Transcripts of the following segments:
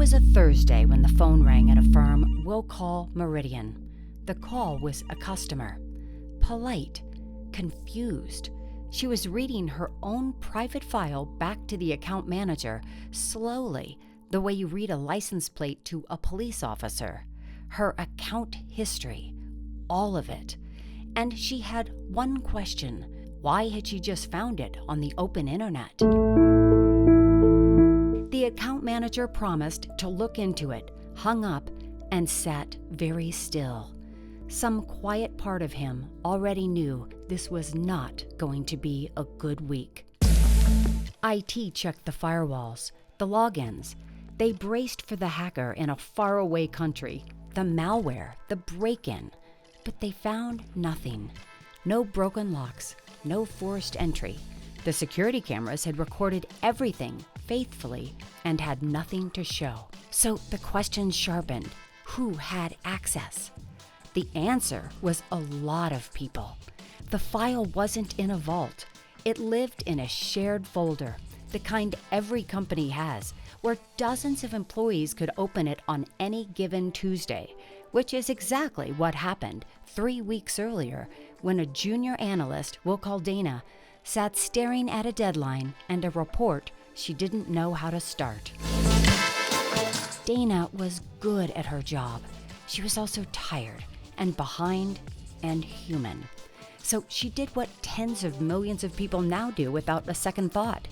was a Thursday when the phone rang at a firm we'll call Meridian. The call was a customer. Polite, confused. She was reading her own private file back to the account manager, slowly, the way you read a license plate to a police officer. Her account history, all of it. And she had one question. Why had she just found it on the open internet? The account manager promised to look into it, hung up, and sat very still. Some quiet part of him already knew this was not going to be a good week. IT checked the firewalls, the logins. They braced for the hacker in a faraway country, the malware, the break-in. But they found nothing. No broken locks, no forced entry. The security cameras had recorded everything faithfully and had nothing to show. So the question sharpened. Who had access? The answer was a lot of people. The file wasn't in a vault. It lived in a shared folder, the kind every company has, where dozens of employees could open it on any given Tuesday, which is exactly what happened 3 weeks earlier when a junior analyst, we'll call Dana, sat staring at a deadline and a report she didn't know how to start. Dana was good at her job. She was also tired and behind and human. So she did what tens of millions of people now do without a second thought.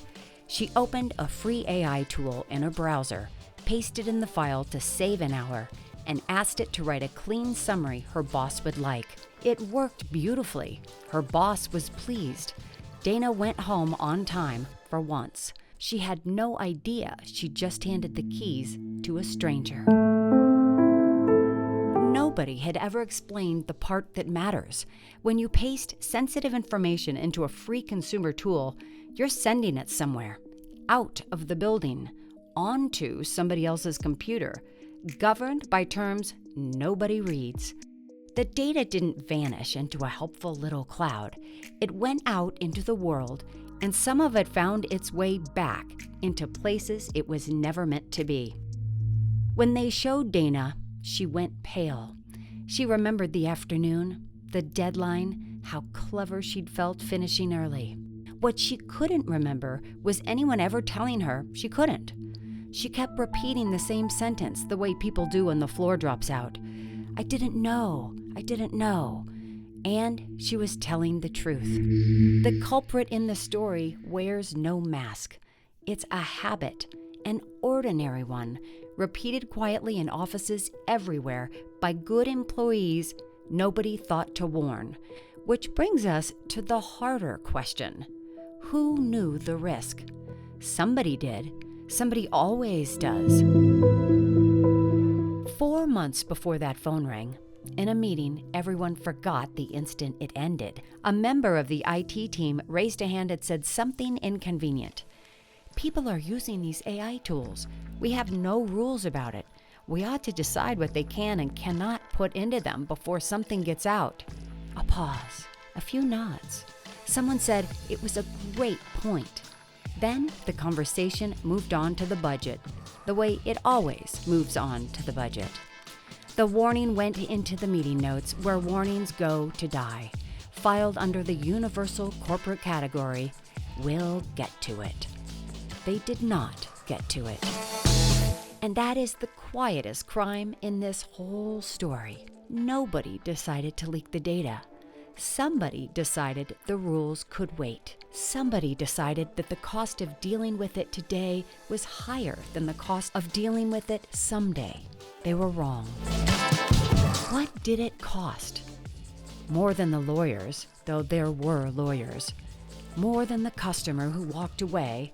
She opened a free AI tool in her browser, pasted in the file to save an hour, and asked it to write a clean summary her boss would like. It worked beautifully. Her boss was pleased. Dana went home on time for once. She had no idea she'd just handed the keys to a stranger. Nobody had ever explained the part that matters. When you paste sensitive information into a free consumer tool, you're sending it somewhere, out of the building, onto somebody else's computer, governed by terms nobody reads. The data didn't vanish into a helpful little cloud. It went out into the world, and some of it found its way back into places it was never meant to be. When they showed Dana, she went pale. She remembered the afternoon, the deadline, how clever she'd felt finishing early. What she couldn't remember was anyone ever telling her she couldn't. She kept repeating the same sentence the way people do when the floor drops out. I didn't know. And she was telling the truth. The culprit in the story wears no mask. It's a habit, an ordinary one, repeated quietly in offices everywhere by good employees nobody thought to warn. Which brings us to the harder question. Who knew the risk? Somebody did. Somebody always does. 4 months before that phone rang, in a meeting everyone forgot the instant it ended, a member of the IT team raised a hand and said something inconvenient. People are using these AI tools. We have no rules about it. We ought to decide what they can and cannot put into them before something gets out. A pause, a few nods. Someone said it was a great point. Then the conversation moved on to the budget, the way it always moves on to the budget. The warning went into the meeting notes where warnings go to die, filed under the universal corporate category, "We'll get to it." They did not get to it. And that is the quietest crime in this whole story. Nobody decided to leak the data. Somebody decided the rules could wait. Somebody decided that the cost of dealing with it today was higher than the cost of dealing with it someday. They were wrong. What did it cost? More than the lawyers, though there were lawyers. More than the customer who walked away,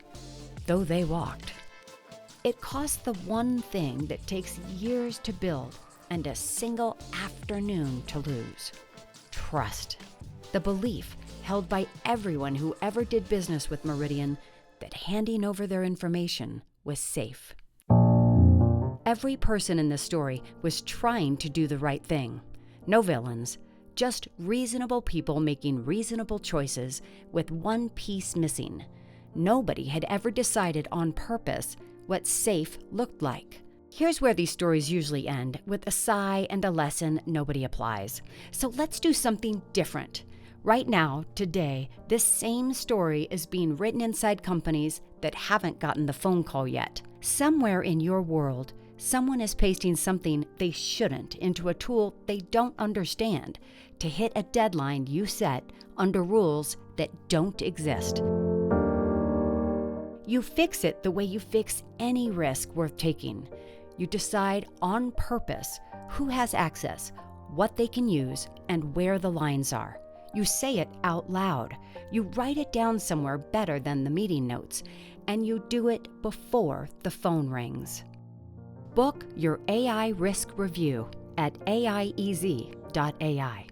though they walked. It cost the one thing that takes years to build and a single afternoon to lose. Trust. The belief held by everyone who ever did business with Meridian that handing over their information was safe. Every person in this story was trying to do the right thing. No villains, just reasonable people making reasonable choices with one piece missing. Nobody had ever decided on purpose what safe looked like. Here's where these stories usually end, with a sigh and a lesson nobody applies. So let's do something different. Right now, today, this same story is being written inside companies that haven't gotten the phone call yet. Somewhere in your world, someone is pasting something they shouldn't into a tool they don't understand to hit a deadline you set under rules that don't exist. You fix it the way you fix any risk worth taking. You decide on purpose who has access, what they can use, and where the lines are. You say it out loud. You write it down somewhere better than the meeting notes, and you do it before the phone rings. Book your AI risk review at aiez.ai.